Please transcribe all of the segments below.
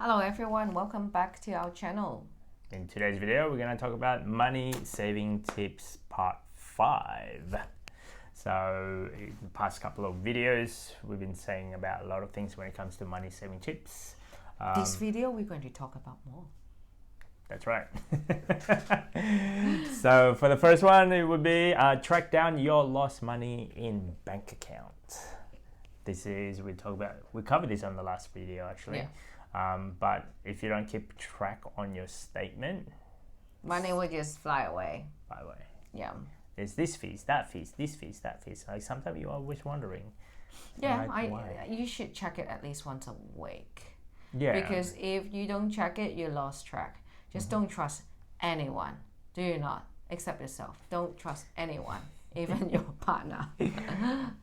Hello everyone, welcome back to our channel. In today's video, we're going to talk about money saving tips part 5. So in the past couple of videos, we've been saying about a lot of things when it comes to money saving tips. This video we're going to talk about more. That's right. So for the first one, it would be track down your lost money in bank account. This is, we covered this on the last video actually. Yeah. But if you don't keep track on your statement, Money will just fly away. by the way, Yeah. there's this fees, that fees, this fees, that fees. Like sometimes you're always wondering. Yeah, why? you should check it at least once a week. Yeah. Because if you don't check it, you lost track. Just don't trust anyone. Do not, except yourself. Don't trust anyone, even your partner.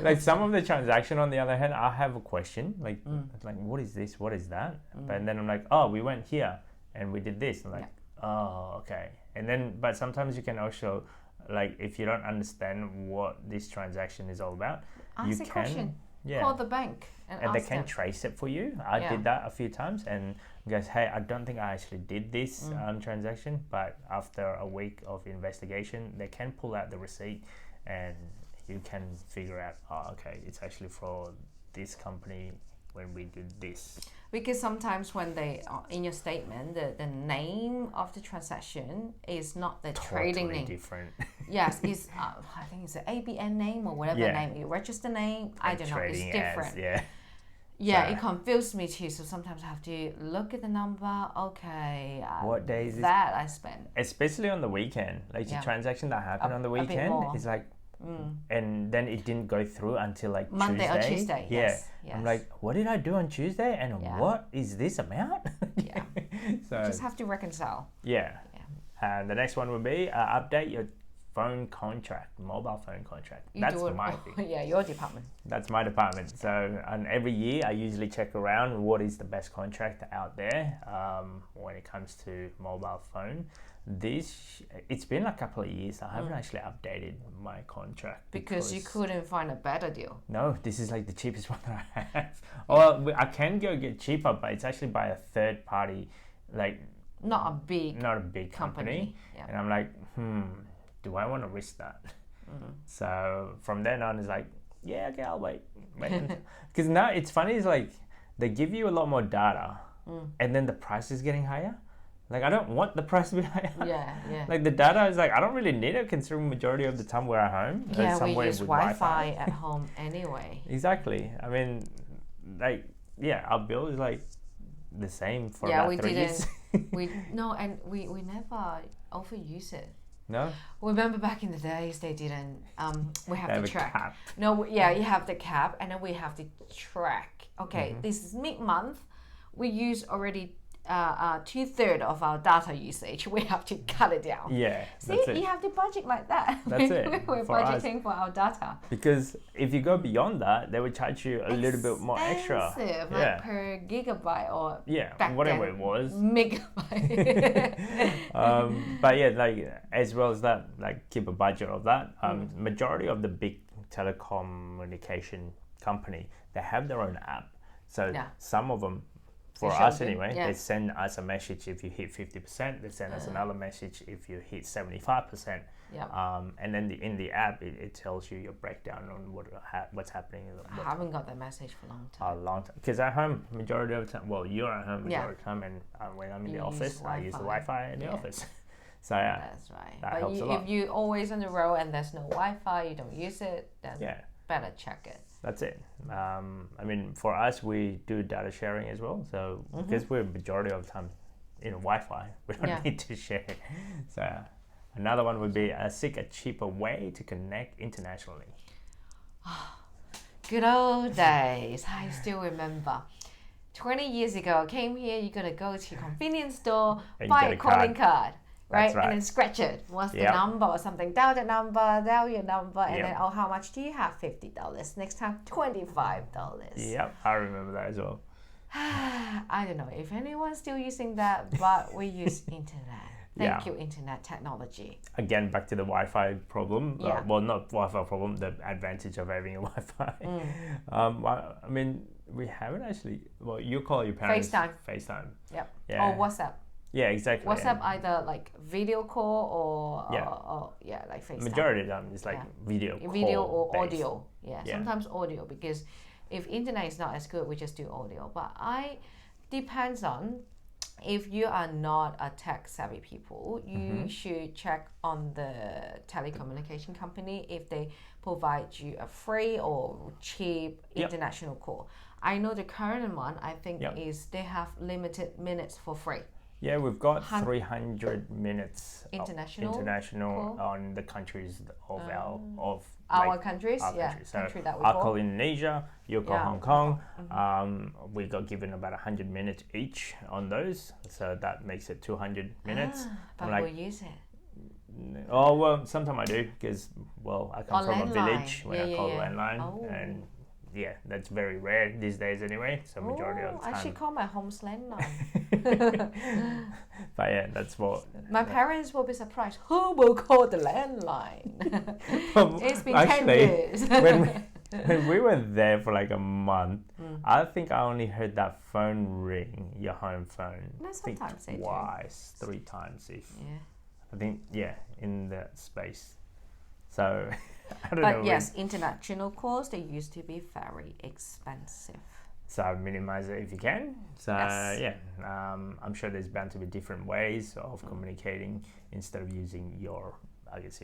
Like some of the transaction, on the other hand, I have a question. Like what is this? What is that? But then I'm like, oh, we went here and we did this. I'm like, oh, okay. And then, but sometimes you can also, like, if you don't understand what this transaction is all about, Ask a question. Call the bank and they ask can them. trace it for you. I did that a few times and goes, hey, I don't think I actually did this transaction, but after a week of investigation, they can pull out the receipt and you can figure out, oh, okay, it's actually for this company when we did this. Because sometimes when they in your statement, the name of the transaction is not the trading name. Different. Yes, it's I think it's an ABN name or whatever name you register name. I don't know. It's different. Yeah, it confused me too. So sometimes I have to look at the number. Okay, what day is that I spent? Especially on the weekend, like the transaction that happened on the weekend is like. And then it didn't go through until like Monday Tuesday. or Tuesday. Yeah. Yes. I'm like, what did I do on Tuesday? And what is this amount? Yeah. So you just have to reconcile. Yeah. And the next one would be update your phone contract, mobile phone contract. That's my thing. Yeah, your department. That's my department. So and every year I usually check around what is the best contract out there when it comes to mobile phone. It's been a couple of years. I haven't actually updated my contract because you couldn't find a better deal. No, this is like the cheapest one that I have. Well, I can go get cheaper, but it's actually by a third party, like not a big company. Yeah. And I'm like, do I want to risk that? So from then on, it's like, yeah, okay, I'll wait. Because now it's funny. It's like they give you a lot more data, and then the price is getting higher. Like, I don't want the price to be higher. Yeah. Like, the data is like, I don't really need it considering majority of the time we're at home. Yeah, we use Wi-Fi at home anyway. Exactly. I mean, like, yeah, our bill is like the same for about 3 years. we never overuse it. No? Remember back in the days, they didn't, we have to track. Cap. No, yeah, you have the cap and then we have to track. Okay, this is mid-month. We use already 2/3 of our data usage. We have to cut it down. Yeah. See, you have to budget like that. That's it. We're budgeting for our data. Because if you go beyond that, they would charge you a little bit more extra. Like per gigabyte or whatever it was. Megabyte. But yeah, like as well as that, like keep a budget of that. Majority of the big telecommunication company, they have their own app. So some of them, for us anyway, they send us a message if you hit 50%. They send us another message if you hit 75%. And then in the app, it tells you your breakdown on what's happening. I haven't got that message for a long time. Because at home, majority of the time, well, you're at home majority of the time, and when I'm in the office, I use the Wi-Fi in the office. So that's right. That helps a lot. If you're always on the road and there's no Wi-Fi, you don't use it, then better check it. That's it. I mean, for us, we do data sharing as well. So because we're majority of the time in Wi-Fi, we don't need to share. So another one would be seek a cheaper way to connect internationally. Good old days. I still remember. 20 years ago, I came here, you're going to go to a convenience store, buy a calling card. Right? And then scratch it. What's the number or something? Dial the number, dial your number, and then, how much do you have? $50. Next time, $25. Yep, I remember that as well. I don't know if anyone's still using that, but we use internet. Thank you, internet technology. Again, back to the Wi-Fi problem. Well, not Wi-Fi problem, the advantage of having a Wi-Fi. I mean, We haven't actually. Well, you call your parents FaceTime. Yep. Yeah. Or WhatsApp. Yeah, exactly. WhatsApp either like video call or like FaceTime. Majority of them is like video call. Video or based. audio. Yeah, sometimes audio, because if internet is not as good, we just do audio. But depends on, if you are not a tech savvy people, you should check on the telecommunication company if they provide you a free or cheap international call. I know the current one, I think, is they have limited minutes for free. Yeah, we've got 300 minutes international on the countries of our countries. So country that we I call Indonesia, you call Hong Kong. We got given about 100 minutes each on those, so that makes it 200 minutes. But we'll use it. Oh well, sometimes I do, because I come from a village when I call landline, and that's very rare these days anyway. So majority of the time. I should call my home's landline. But that's what. My parents will be surprised. Who will call the landline? It's been actually, 10 years. when we were there for like a month, I think I only heard that phone ring, your home phone. No, sometimes they twice, 3 times if. Yeah. I think in that space. So. I don't know. But yes, international calls, they used to be very expensive. So minimize it if you can. So I'm sure there's bound to be different ways of communicating instead of using your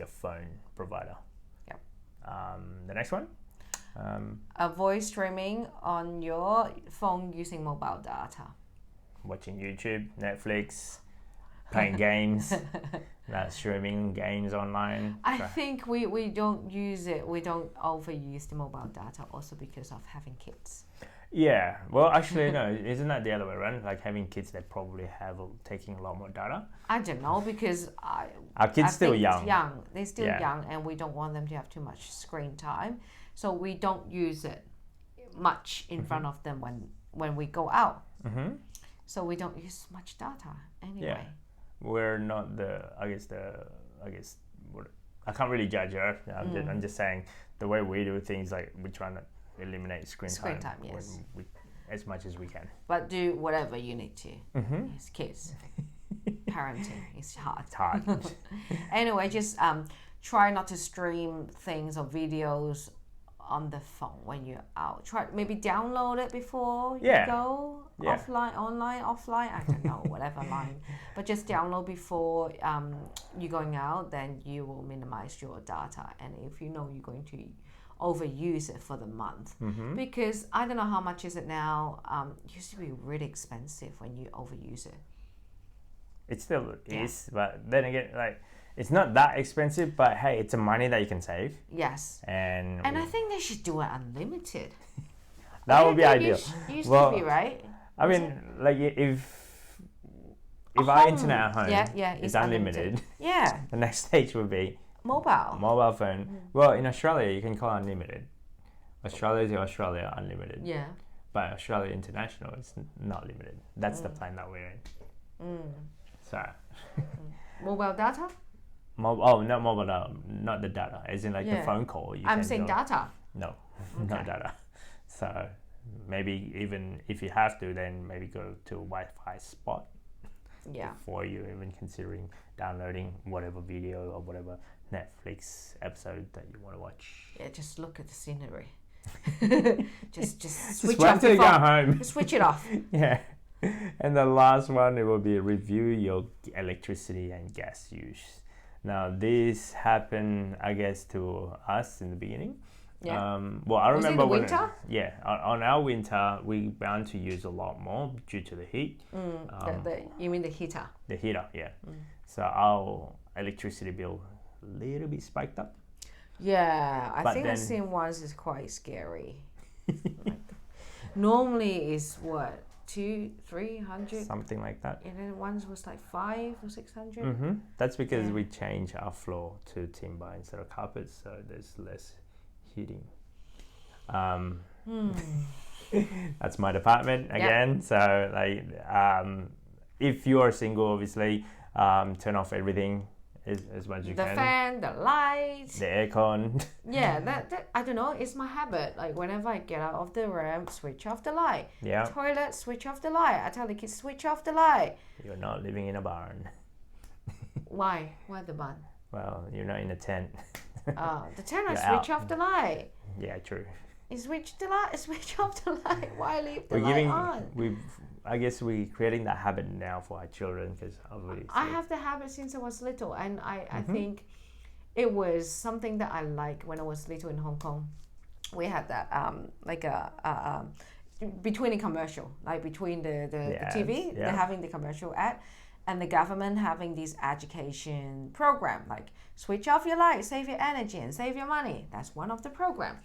phone provider. Yep. The next one. Avoid streaming on your phone using mobile data. Watching YouTube, Netflix, playing games. Not streaming games online. I think we don't use it. We don't overuse the mobile data also because of having kids. Yeah. Well, actually, no. Isn't that the other way around? Like having kids, they probably have taking a lot more data. I don't know, because our kids still young. They're still young, and we don't want them to have too much screen time. So we don't use it much in front of them when we go out. So we don't use much data anyway. Yeah. We're not I can't really judge her. I'm just saying the way we do things, like we're trying to eliminate screen time yes. as much as we can. But do whatever you need to. It's kids. Parenting is hard. It's hard. Anyway, just try not to stream things or videos on the phone when you're out. Try maybe download it before you go. Offline, online, offline, I don't know, whatever line. But just download before you're going out, then you will minimize your data. And if you know you're going to overuse it for the month, because I don't know how much is it now. It used to be really expensive when you overuse it. It still is, but then again, like, it's not that expensive, but hey, it's a money that you can save. Yes. And I think they should do it unlimited. That would be ideal. Used to be, right? I mean, like if our internet at home is unlimited, the next stage would be mobile phone. Well, in Australia, you can call unlimited. Australia to Australia, unlimited. Yeah. But Australia International is not limited. That's the plan that we're in. So. Mobile data? Not mobile data, not the data. As in like the phone call. I'm saying data. No, not data. So maybe even if you have to, then maybe go to a Wi-Fi spot. Yeah. Before you even considering downloading whatever video or whatever Netflix episode that you want to watch. Yeah, just look at the scenery. just switch off your phone. Go home. Switch it off. Yeah. And the last one, it will be review your electricity and gas use. Now, this happened, I guess, to us in the beginning. Yeah. Well, I remember was it the winter? On our winter, we bound to use a lot more due to the heat. You mean the heater? The heater, yeah. So our electricity bill a little bit spiked up. Yeah, I think I've seen ones is quite scary. Normally is what? 200-300 something like that, and then ones was like 500 or 600. That's because we changed our floor to timber instead of carpet, so there's less heating. That's my department again. So like if you are single, obviously turn off everything as much as you the can. The fan, the lights, the aircon. Yeah, that I don't know. It's my habit. Like whenever I get out of the room, switch off the light. Yeah. Toilet, switch off the light. I tell the kids, switch off the light. You're not living in a barn. Why? Why the barn? Well, you're not in a tent. The tent, I switch off the light. Yeah, true. Switch off the light. Why leave the light on? I guess we're creating that habit now for our children because obviously. I have the habit since I was little, and I think it was something that I liked when I was little in Hong Kong. We had that like a between the commercial, like between the TV, they're having the commercial ad, and the government having this education program, like switch off your light, save your energy and save your money. That's one of the program.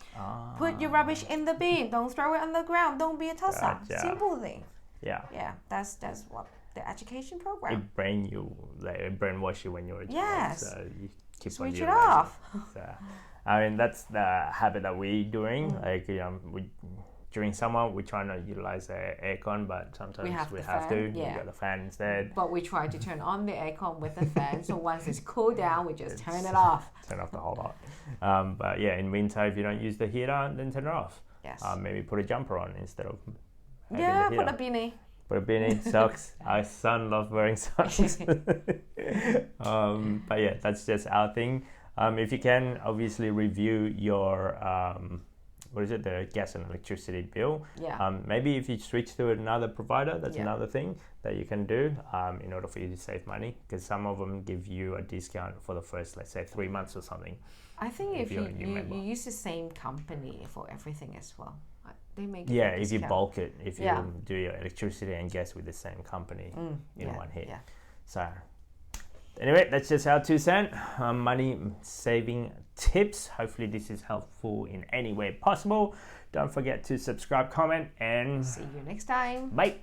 Put your rubbish in the bin. Don't throw it on the ground. Don't be a tosser. Gotcha. Simple thing. Yeah, that's what the education program. It brainwash you when you're a child. Yes. So you keep switch it off. So, I mean, that's the habit that we're doing. Like during summer, we try not to utilize the aircon, but sometimes we have to. Yeah. We got the fan instead. But we try to turn on the aircon with the fan. So once it's cooled down, we just turn it off. Turn off the whole lot. But yeah, in winter, if you don't use the heater, then turn it off. Yes. Maybe put a jumper on instead of. Put a beanie. Put a beanie, socks. Our son loves wearing socks. But yeah, that's just our thing. If you can, obviously review your the gas and electricity bill. Yeah. Maybe if you switch to another provider, that's another thing that you can do in order for you to save money, because some of them give you a discount for the first, let's say, 3 months or something. I think if you use the same company for everything as well. They make if you bulk it, if you do your electricity and gas with the same company in one hit. Yeah. So anyway, that's just our 2 cents money saving tips. Hopefully this is helpful in any way possible. Don't forget to subscribe, comment, and see you next time. Bye.